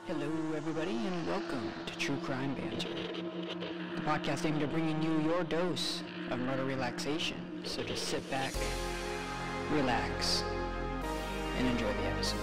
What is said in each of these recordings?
Hello, everybody, and welcome to True Crime Banter, the podcast aimed at bringing you your dose of murder relaxation. So just sit back, relax, and enjoy the episode.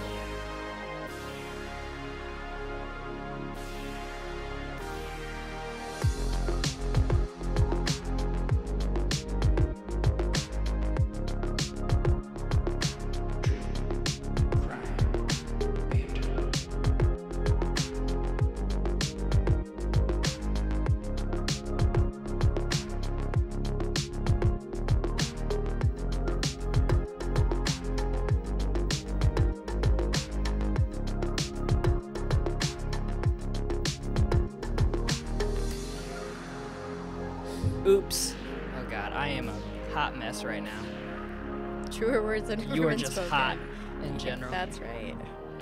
Oops. Oh god, I am a hot mess right now. Truer words than You are been just spoken. hot in general. That's right.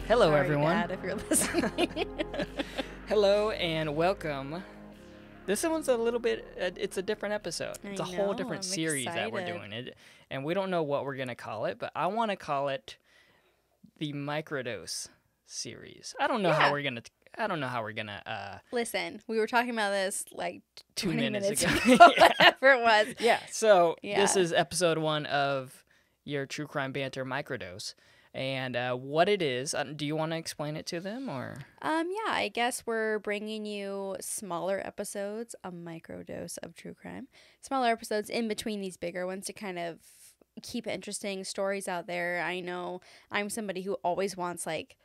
Hello, Sorry, everyone. Dad, if you're listening. Hello and welcome. This one's a little bit, it's a different episode. It's a whole different I'm series that we're excited. doing. And we don't know what we're going to call it, but I want to call it the Microdose series. I don't know how Yeah. we're going to, Listen, we were talking about this like 2 20 minutes minutes ago. ago, Yeah. whatever it was. Yeah, so Yeah. this is episode 1 of your True Crime Banter Microdose. And what it is, do you want to explain it to them or? Yeah, I guess we're bringing you smaller episodes, a microdose of true crime. Smaller episodes in between these bigger ones to kind of keep interesting stories out there. I know I'm somebody who always wants like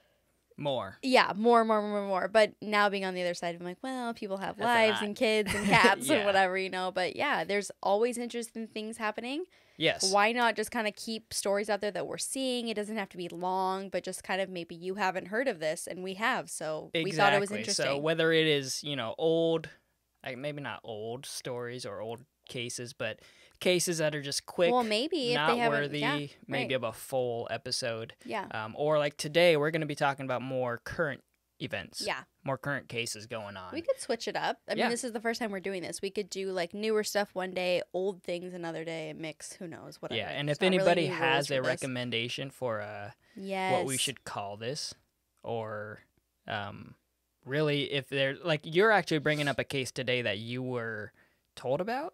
More. yeah, more. But now being on the other side, I'm like, well, people have That's a lives lot. and kids and cats Yeah. and whatever, you know. But yeah, there's always interesting things happening. Yes. Why not just kind of keep stories out there that we're seeing? It doesn't have to be long, but just kind of maybe you haven't heard of this and we have. So we thought it was interesting. So whether it is, old, like maybe not old stories or old cases, but cases that are just quick, well, maybe if not they haven't, worthy, yeah, maybe right. of a full episode. Yeah. Or like today, we're going to be talking about more current events. Yeah. More current cases going on. We could switch it up. I Yeah. mean, this is the first time we're doing this. We could do like newer stuff one day, old things another day, and mix. Who knows? Whatever. Yeah, and It's if not really anybody new rules has for a this. recommendation for yes. what we should call this, or really, if they're like you're actually bringing up a case today that you were told about,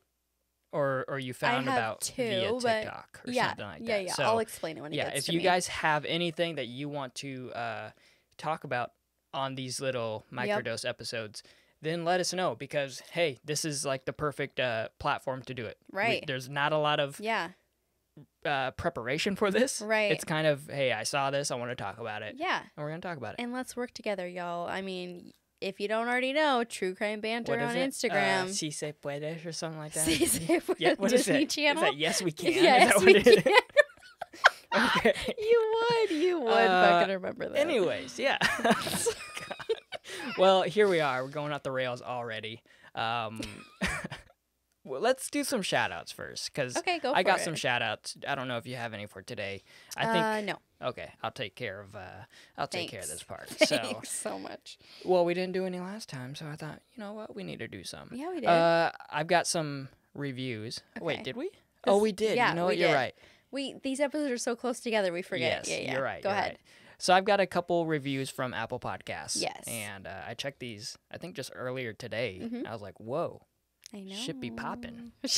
or you found have about two, via but TikTok or yeah, something like yeah, that. yeah. So, I'll explain it when it yeah, gets if to you me. guys have anything that you want to talk about on these little microdose episodes, then let us know because hey, this is like the perfect platform to do it. Right. There's not a lot of Yeah. preparation for this. Right. It's kind of hey, I saw this, I want to talk about it. Yeah. And we're gonna talk about it. And let's work together, y'all. I mean, if you don't already know, True Crime Banter What is on it? Instagram. Si se puede or something like that. Si se puede. Yeah, what is Disney it? Channel? Is that yes we can? Yes, is that we what it can. is? Okay. You would fucking remember that. Anyways, yeah. Well, here we are. We're going off the rails already. Well, let's do some shout-outs first, because Okay, go I for got it. some shout-outs. I don't know if you have any for today. I think no. okay. I'll take care of Thanks. this part. So, Thanks so much. well, we didn't do any last time, so I thought, you know what, we need to do some. Yeah, we did. I've got some reviews. Wait, Okay. did we? Oh, we did. yeah, you know we what? You're did. right. These episodes are so close together, we forget. Yes, yeah. you're right. Go you're ahead. right. So I've got a couple reviews from Apple Podcasts. Yes. And I checked these, I think just earlier today. Mhm. I was like, whoa, I know. should be popping. I'm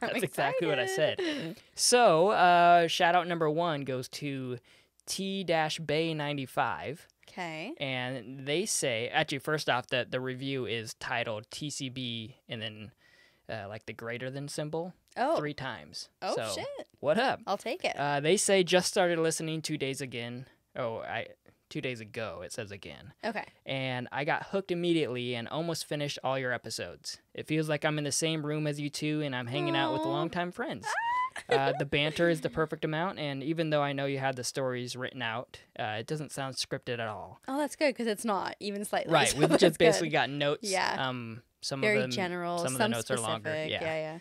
That's exactly what I said. excited. So shout out number 1 goes to T-Bay95. Okay. And they say, actually, first off, the review is titled TCB and then like the greater than symbol. Oh. 3 times. Oh, so, shit. What up? I'll take it. They say just started listening 2 days again. 2 days ago, it says again. Okay. And I got hooked immediately and almost finished all your episodes. It feels like I'm in the same room as you two and I'm hanging out with Aw. longtime friends. The banter is the perfect amount, and even though I know you had the stories written out, it doesn't sound scripted at all. Oh, that's good because it's not even slightly. Right, so we've that's just good. basically got notes. Yeah. Some Very of them, general. some of the notes specific. are longer. Yeah.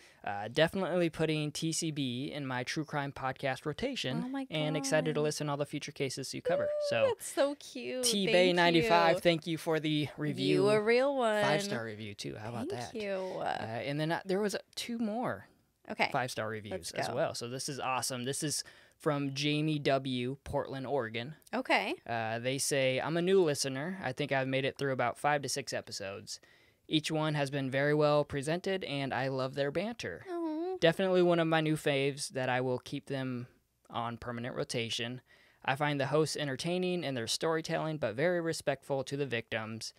Definitely putting TCB in my true crime podcast rotation. Oh my and excited to God. listen to all the future cases you cover. Ooh, So that's so cute. T-Bay95, thank you for the review. You a real one. 5-star review too. How about that? Thank you. And then there was 2 more Okay. 5-star reviews Let's as go. well. So this is awesome. This is from Jamie W., Portland, Oregon. Okay. They say, I'm a new listener. I think I've made it through about 5 to 6 episodes. Each one has been very well presented, and I love their banter. Oh. Definitely one of my new faves that I will keep them on permanent rotation. I find the hosts entertaining in their storytelling, but very respectful to the victims.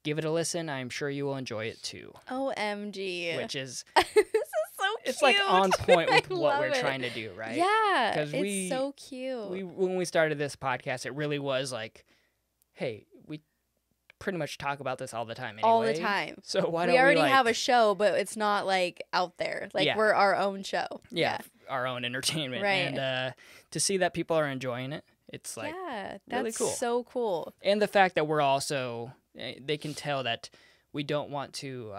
Give it a listen. I'm sure you will enjoy it too. OMG. Which is... This is so cute. It's like on point with I what love we're it. trying to do, right? Yeah, 'Cause it's so cute. When we started this podcast, it really was like, hey, we pretty much talk about this all the time anyway. All the time. So why don't we already like, have a show, but it's not like out there. Like we're our own show. Yeah, our own entertainment. Right. And to see that people are enjoying it, it's like that's really cool. So cool. And the fact that we're also, they can tell that we don't want to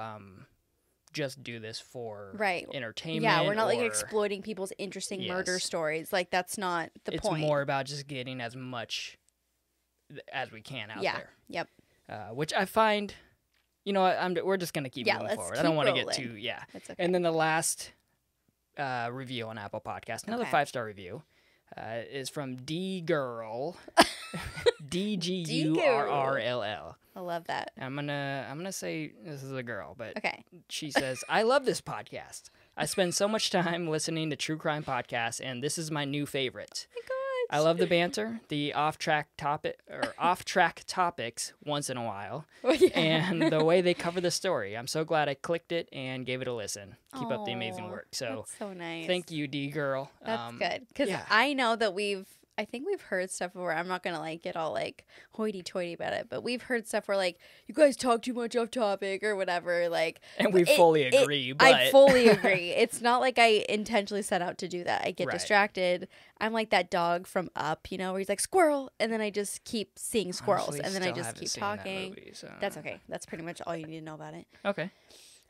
just do this for entertainment. Yeah, we're not like exploiting people's interesting murder stories. Like that's not the point. It's more about just getting as much as we can out there. Yep. Which I find, we're just gonna keep moving forward. I don't want to get too That's okay. And then the last review on Apple Podcast, another 5-star review, is from D Girl, DGURRLL. I love that. I'm gonna say this is a girl, but okay. She says, I love this podcast. I spend so much time listening to true crime podcasts, and this is my new favorite. Oh my gosh. I love the banter, the off-track topics once in a while, and the way they cover the story. I'm so glad I clicked it and gave it a listen. Keep up the amazing work. So, that's so nice. Thank you, D Girl. That's good because I know that I think we've heard stuff where I'm not gonna like get all like hoity-toity about it, but we've heard stuff where like you guys talk too much off topic or whatever. Like, and we fully agree. But I fully agree. It's not like I intentionally set out to do that. I get distracted. I'm like that dog from Up, where he's like squirrel, and then I just keep seeing squirrels, Honestly, and then I just keep talking. That movie, so. That's okay. That's pretty much all you need to know about it. Okay.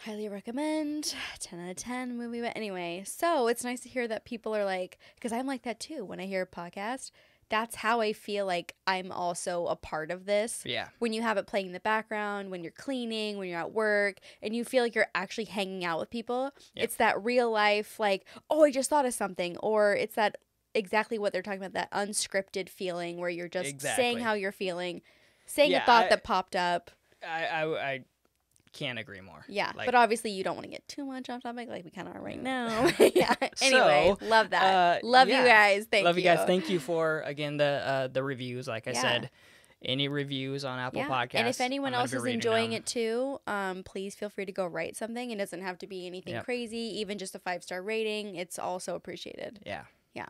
Highly recommend. 10 out of 10 movie. But anyway, so it's nice to hear that people are like, because I'm like that too. When I hear a podcast, that's how I feel like I'm also a part of this. Yeah. When you have it playing in the background, when you're cleaning, when you're at work, and you feel like you're actually hanging out with people. Yep. It's that real life, like, oh, I just thought of something. Or it's that exactly what they're talking about, that unscripted feeling where you're just saying how you're feeling, saying a thought that popped up. I can't agree more. Yeah, but obviously you don't want to get too much off topic like we kind of are right now. Yeah. Anyway, love that. Love you guys. Thank you. Love you guys. Thank you for, again, the reviews. Like I said, any reviews on Apple Podcasts. And if anyone else is enjoying it too, please feel free to go write something. It doesn't have to be anything crazy. Even just a 5-star rating. It's also appreciated. Yeah. Yeah.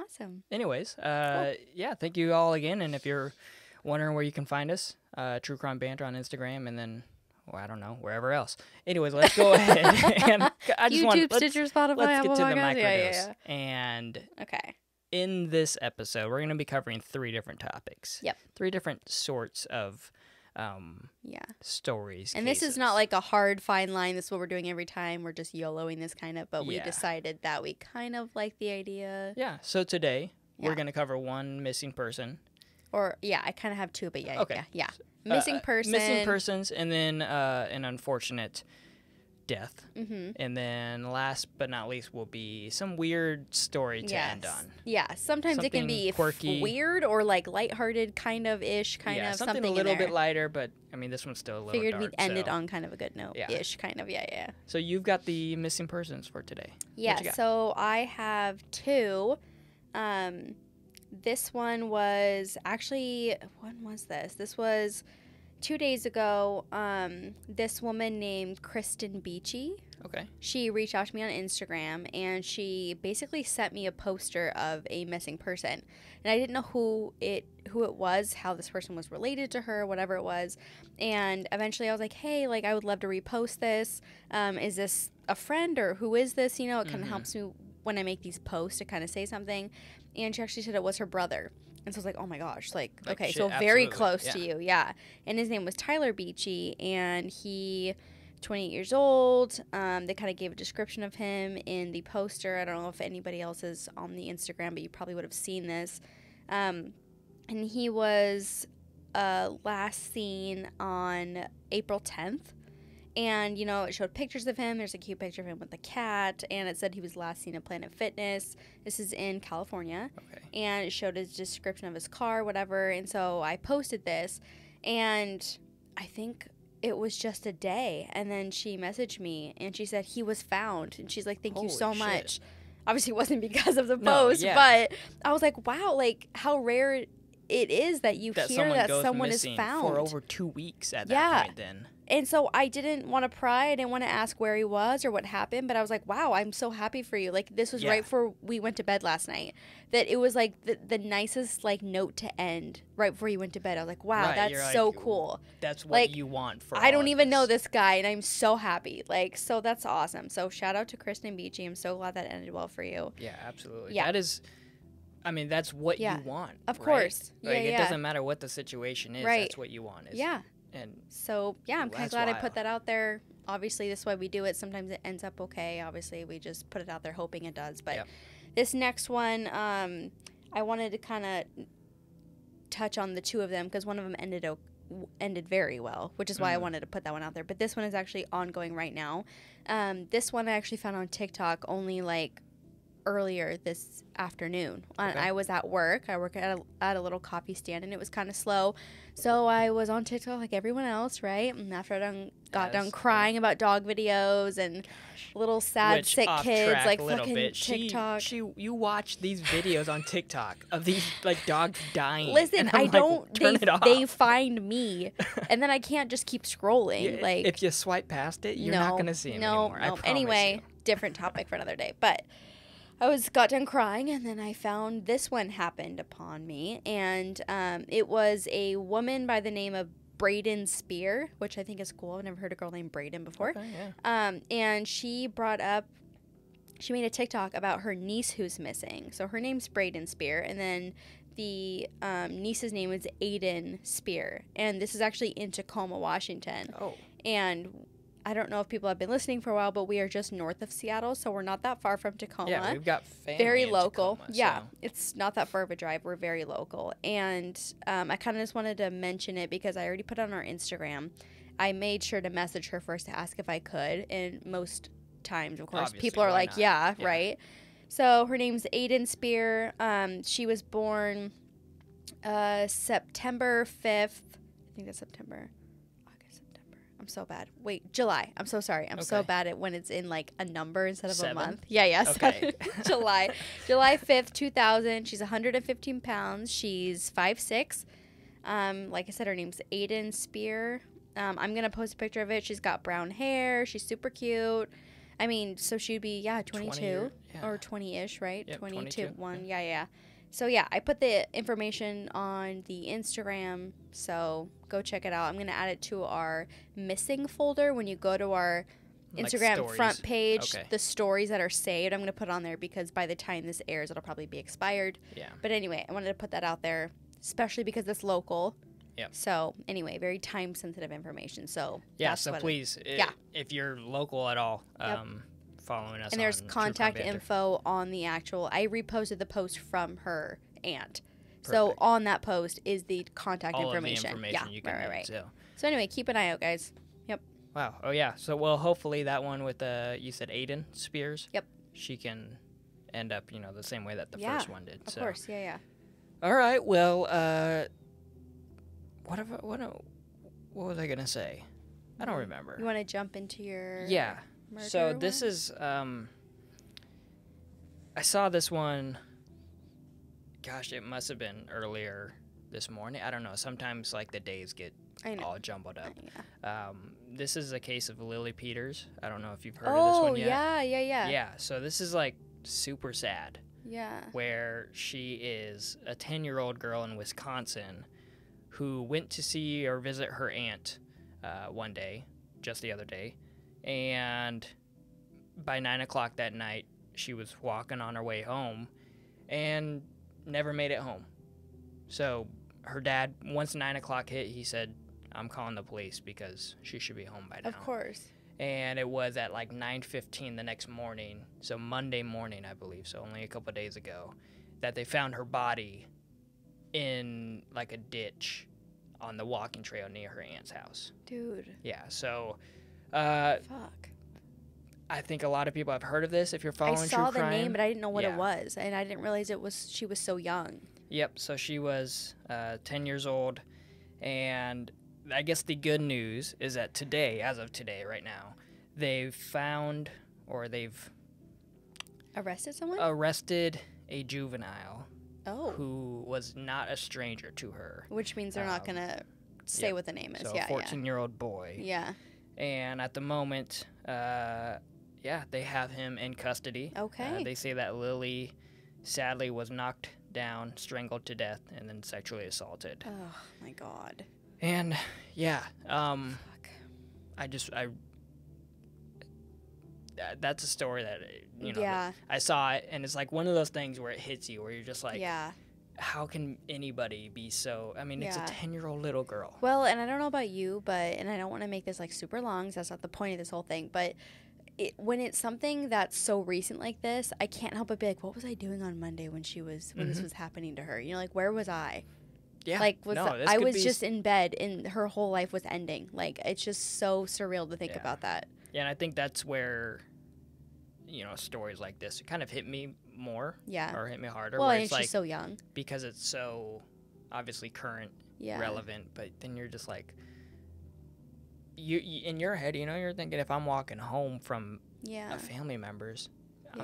Awesome. Anyways, thank you all again. And if you're wondering where you can find us, True Crime Banter on Instagram, and then... well, I don't know, wherever else. Anyways, let's go ahead. And I just YouTube, Stitcher, Spotify, let's Apple get to the Podcasts. microdose. Yeah. And okay, in this episode, we're going to be covering 3 different topics. Yep. 3 different sorts of stories. And cases. This is not like a hard fine line. This is what we're doing every time. We're just YOLOing this kind of, but we decided that we kind of like the idea. Yeah. So today, we're going to cover 1 missing person. Or, I kind of have 2, but Okay. Yeah. Missing person. Missing persons, and then an unfortunate death. Mm-hmm. And then last but not least will be some weird story to end on. Yeah, sometimes it can be quirky, weird or like lighthearted kind of ish, something a little bit lighter, but I mean this one's still a little Figured dark. we'd end it on kind of a good note ish, kind of, yeah. So you've got the missing persons for today. Yeah, so I have 2. This one was actually, when was this? This was 2 days ago. This woman named Kristen Beachy. Okay. She reached out to me on Instagram, and she basically sent me a poster of a missing person. And I didn't know who it was, how this person was related to her, whatever it was. And eventually I was like, hey, like I would love to repost this. Is this a friend or who is this? It kind of helps me when I make these posts to kind of say something. And she actually said it was her brother. And so I was like, oh my gosh, okay, shit, so very close to you, And his name was Tyler Beachy, and he, 28 years old. They kind of gave a description of him in the poster. I don't know if anybody else is on the Instagram, but you probably would have seen this. And he was last seen on April 10th. And, it showed pictures of him. There's a cute picture of him with the cat. And it said he was last seen at Planet Fitness. This is in California. Okay. And it showed his description of his car, whatever. And so I posted this. And I think it was just a day. And then she messaged me. And she said he was found. And she's like, thank you so much. Obviously, it wasn't because of the post. But I was like, wow, like, how rare it is that you hear that someone is found. For over 2 weeks at that point then. And so I didn't want to pry. I didn't want to ask where he was or what happened. But I was like, wow, I'm so happy for you. Like, this was right before we went to bed last night. That it was, like, the nicest, like, note to end right before you went to bed. I was like, wow, that's so cool. That's what you want for I don't even know this guy, and I'm so happy. Like, so that's awesome. So shout out to Kristen Beachy. I'm so glad that ended well for you. Yeah, absolutely. Yeah. That is... I mean, that's what you want. Of course. Like, it doesn't matter what the situation is. That's what you want. And so, I'm kind of glad I put that out there. Obviously, this is why we do it. Sometimes it ends up okay. Obviously, we just put it out there hoping it does. But this next one, I wanted to kind of touch on the two of them because one of them ended very well, which is why I wanted to put that one out there. But this one is actually ongoing right now. This one I actually found on TikTok only like earlier this afternoon. I was at work. I work at a little coffee stand, and it was kind of slow. So I was on TikTok like everyone else, right? And after I got done crying about dog videos and little sad, sick kids, like fucking TikTok. You watch these videos on TikTok of these like dogs dying. Listen, I don't. They find me, and then I can't just keep scrolling. Like if you swipe past it, you're not gonna see them anymore. I promise anyway, you. Different topic for another day, but. I got done crying, and then I found this one happened upon me, and it was a woman by the name of Braden Spear, which I think is cool. I've never heard a girl named Braden before. Okay, yeah. And she made a TikTok about her niece who's missing. So her name's Braden Spear, and then the niece's name is Aiden Spear, and this is actually in Tacoma, Washington. Oh. And I don't know if people have been listening for a while, but we are just north of Seattle, so we're not that far from Tacoma. Yeah, we've got family very in local. Tacoma, yeah, so. It's not that far of a drive. We're very local, and I kind of just wanted to mention it because I already put it on our Instagram. I made sure to message her first to ask if I could, and most times, of course, Obviously, people are like, not? yeah, right. So her name's Aiden Spear. She was born September 5th. I think that's September. I'm so bad. Wait, July. I'm so sorry. I'm so bad at when it's in like a number instead of 7? a month. Yeah. Okay. July 5th, 2000. She's 115 pounds. She's 5'6". Like I said, her name's Aiden Spear. I'm going to post a picture of it. She's got brown hair. She's super cute. I mean, so she'd be, 22 or 20-ish, right? Yep, 22. Yeah. So, I put the information on the Instagram, so go check it out. I'm going to add it to our missing folder. When you go to our Instagram front page, the stories that are saved, I'm going to put on there because by the time this airs, it'll probably be expired. Yeah. But anyway, I wanted to put that out there, especially because it's local. Yep. So, anyway, very time-sensitive information. So, so please, if you're local at all, following us. And there's contact info on the actual. I reposted the post from her aunt. Perfect. So on that post is the contact information. All of the information you can right. So anyway, keep an eye out, guys. Yep. Wow. Oh yeah. So hopefully that one with you said Aiden Spears. Yep. She can end up the same way that the first one did. Of course. Yeah. All right. Well, what was I gonna say? I don't remember. You want to jump into your So this is I saw this one, gosh, it must have been earlier this morning. I don't know. Sometimes like the days get all jumbled up. This is a case of Lily Peters. I don't know if you've heard of this one yet. Yeah, so this is like super sad. Yeah. Where she is a 10-year-old girl in Wisconsin who went to see or visit her aunt one day, just the other day. And by 9 o'clock that night, she was walking on her way home and never made it home. So her dad, once 9 o'clock hit, he said, I'm calling the police because she should be home by now. Of course. And it was at like 9:15 the next morning, so Monday morning, I believe, so only a couple days ago, that they found her body in like a ditch on the walking trail near her aunt's house. Dude. Yeah, so Fuck. I think a lot of people have heard of this if you're following true I crime. saw the name, but I didn't know what it Yeah. was, and I didn't realize she was so young. Yep, so she was 10 years old, and I guess the good news is that today, as of today, right now, they've arrested a juvenile who was not a stranger to her. Which means they're not going to say what the name is. So Yeah, a 14-year-old boy. Yeah. And at the moment, they have him in custody. Okay. They say that Lily sadly was knocked down, strangled to death, and then sexually assaulted. Oh, my God. And, Fuck. that's a story that, Yeah. I saw it, and it's like one of those things where it hits you, where you're just like, Yeah. how can anybody be so, it's a Yeah. 10-year-old little girl. Well, and I don't know about you, and I don't want to make this, like, super long, so that's not the point of this whole thing, but when it's something that's so recent like this, I can't help but be like, what was I doing on Monday when this was happening to her? You know, like, where was I? Yeah. Like, I was just in bed, and her whole life was ending. Like, it's just so surreal to think about that. Yeah, and I think that's where, stories like this kind of hit me more. Yeah. Or hit me harder. Well, where and it's she's like, so young. Because it's so obviously current, relevant, but then you're just like, you in your head, you're thinking, if I'm walking home from a family member's,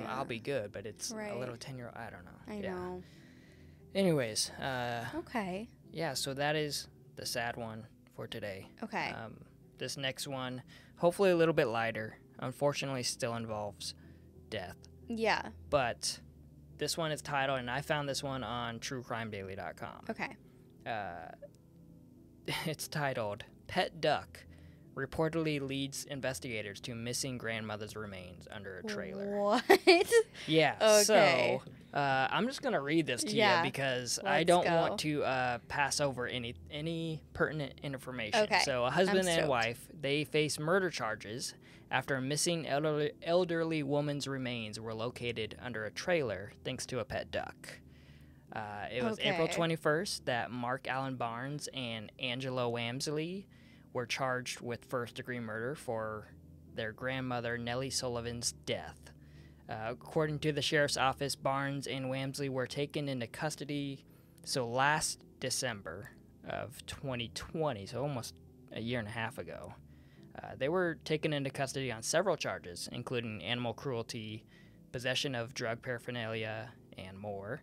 I'll be good, but it's a little 10-year-old, I don't know. I know. Anyways. Okay. Yeah, so that is the sad one for today. Okay. This next one, hopefully a little bit lighter, unfortunately still involves death. Yeah. But this one is titled, and I found this one on truecrimedaily.com. Okay. It's titled, Pet Duck reportedly leads investigators to missing grandmother's remains under a trailer. What? Yeah. Okay. So I'm just going to read this to you because I don't want to pass over any pertinent information. Okay. So a husband and wife, they face murder charges after a missing elderly woman's remains were located under a trailer thanks to a pet duck. It was April 21st that Mark Allen Barnes and Angela Wamsley were charged with first-degree murder for their grandmother Nellie Sullivan's death. According to the sheriff's office, Barnes and Wamsley were taken into custody last December of 2020, so almost a year and a half ago. They were taken into custody on several charges, including animal cruelty, possession of drug paraphernalia, and more.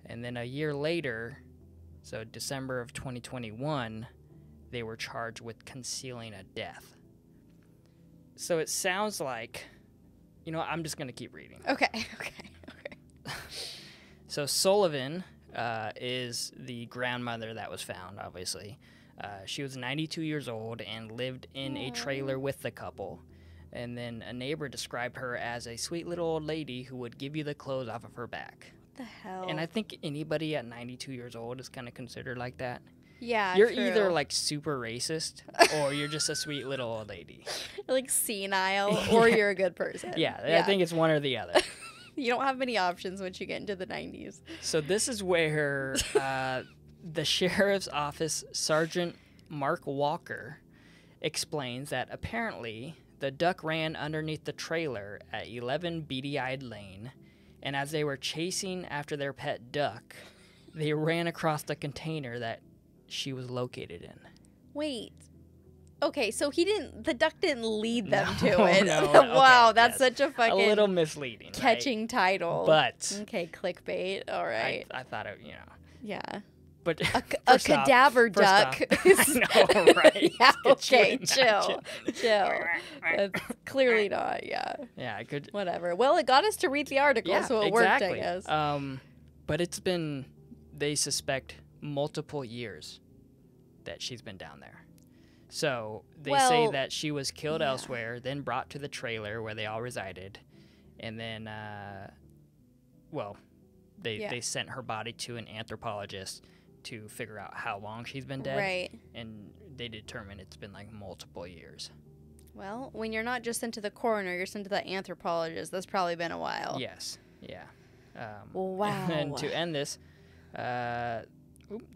And then a year later, so December of 2021, they were charged with concealing a death. So it sounds like, I'm just going to keep reading. Okay. So Sullivan is the grandmother that was found, obviously. She was 92 years old and lived in a trailer with the couple. And then a neighbor described her as a sweet little old lady who would give you the clothes off of her back. What the hell? And I think anybody at 92 years old is kind of considered like that. Yeah, You're true. either like super racist or you're just a sweet little old lady. Like senile or you're a good person. Yeah, I think it's one or the other. You don't have many options once you get into the 90s. So this is where the sheriff's office Sergeant Mark Walker explains that apparently the duck ran underneath the trailer at 11 Beady-Eyed Lane, and as they were chasing after their pet duck, they ran across the container that she was located in. Wait. Okay, so the duck didn't lead them to it. No, Wow, okay, that's such a fucking a little misleading, catching title. But okay, clickbait. All right. I thought it, Yeah. But a cadaver duck. I know, right? Yeah, okay, chill. That's clearly not. Yeah. Yeah, I could. Whatever. Well, it got us to read the article, so it worked, I guess. But they suspect multiple years that she's been down there. So they say that she was killed elsewhere, then brought to the trailer where they all resided, and then, they sent her body to an anthropologist to figure out how long she's been dead. Right. And they determined it's been like multiple years. Well, when you're not just sent to the coroner, you're sent to the anthropologist. That's probably been a while. Yes. Yeah. Wow. And to end this, the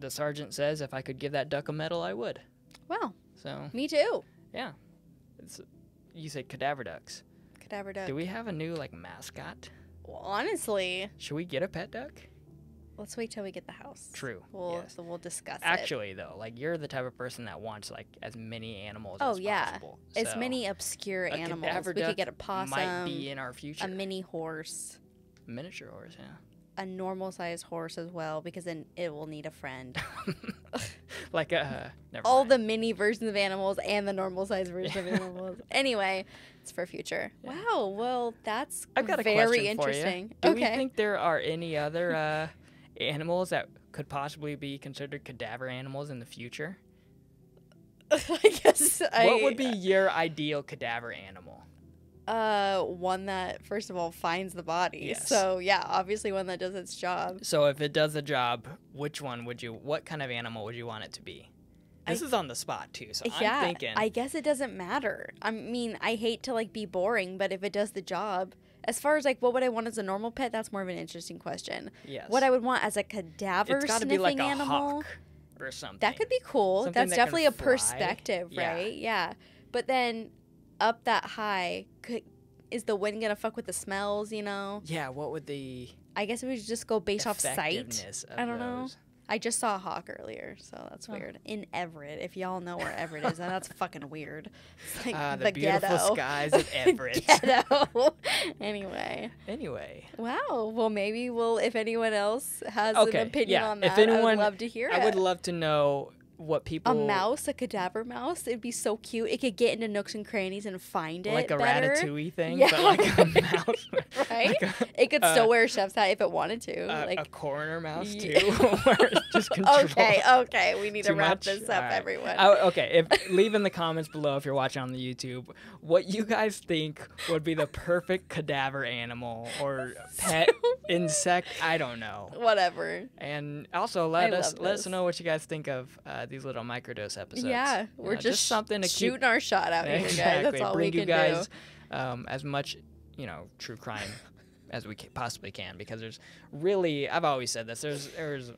sergeant says if I could give that duck a medal, I would. Wow. So. Me too. Yeah. It's, you said cadaver ducks. Cadaver duck. Do we have a new like mascot? Well, honestly, Should we get a pet duck? let's wait till we get the house. True. So we'll discuss it. Actually, though, like you're the type of person that wants like as many animals Oh as yeah, possible. as So many obscure a animals. cadaver We duck could get a possum, might be in our future. a mini horse, Miniature horse, yeah. a normal sized horse as well, because then it will need a friend. Like never All mind. the mini versions of animals and the normal sized version of animals. Anyway, it's for future. Yeah. Wow. Well, that's I've got a very question interesting. for you. Do Okay. we think there are any other animals that could possibly be considered cadaver animals in the future? I guess What would be your ideal cadaver animal? one that first of all finds the body. Yes. So yeah, obviously one that does its job. So if it does the job, which one would you? What kind of animal would you want it to be? This is on the spot too, so Yeah, I'm thinking. I guess it doesn't matter. I mean, I hate to like be boring, but if it does the job, as far as like what would I want as a normal pet, that's more of an interesting question. Yes. What I would want as a cadaver It's got to sniffing be like a animal, hawk or something. that could be cool. Something That's that can definitely a fly. perspective, Yeah. right? Yeah. But then up that high, is the wind gonna fuck with the smells? You know, Yeah. What would the I guess we should just go based off sight. effectiveness of I don't know. those? I just saw a hawk earlier, so that's Oh. weird. In Everett, if y'all know where Everett is, and that's fucking weird. It's like The beautiful ghetto. skies of Everett. Ghetto. Anyway, Anyway, wow. Well, maybe if anyone else has Okay, an opinion yeah. on If that, I anyone- would love to hear I it. would love to know what people A mouse, a cadaver mouse. It'd be so cute. It could get into nooks and crannies and find it like a better. ratatouille thing, Yeah. but like a mouse, Right? Like It could still wear a chef's hat if it wanted to. a like coroner mouse Yeah. too, where it just controls. Okay. We need to Too wrap much? this up, All right. everyone. Okay, leave in the comments below if you're watching on the YouTube what you guys think would be the perfect cadaver animal or pet insect. I don't know. Whatever. And also I let us love this. know what you guys think of these little microdose episodes. Yeah, You we're know, just something to shooting keep our shot out here, guys. exactly That's all bring we you can guys do. as much true crime as we possibly can, because there's really, I've always said this, there's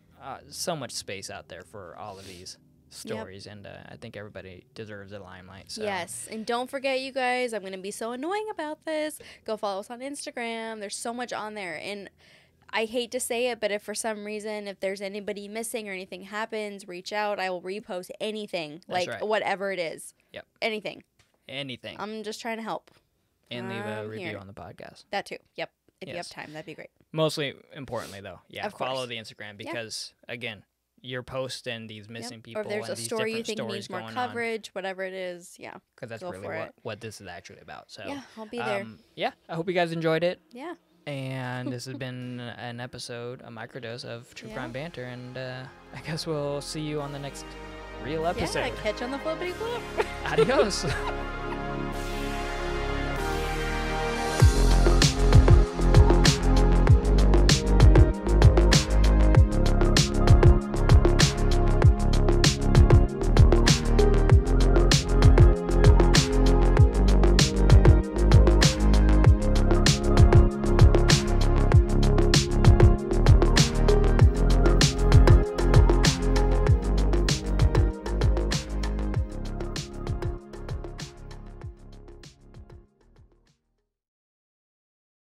so much space out there for all of these stories, and I think everybody deserves a limelight. So. Yes, and don't forget, you guys, I'm going to be so annoying about this. Go follow us on Instagram. There's so much on there, and I hate to say it, but if for some reason, if there's anybody missing or anything happens, reach out. I will repost anything, That's like right. whatever it is. Yep. Anything. Anything. I'm just trying to help. And leave a I'm review here. on the podcast. That too. Yep. If you have Yes. time, that'd be great. Mostly importantly, though, yeah, Of follow course. the Instagram, because again, you're posting these missing Yep. people Or if there's and a these story you different think stories needs more going coverage, whatever it is, yeah. because that's go really for it. what this is actually about. So Yeah, I'll be there. yeah, I hope you guys enjoyed it. Yeah. And this has been an episode, a microdose of True Yeah. Crime Banter, and I guess we'll see you on the next real episode. Yeah, catch on the flippity flip. Adios.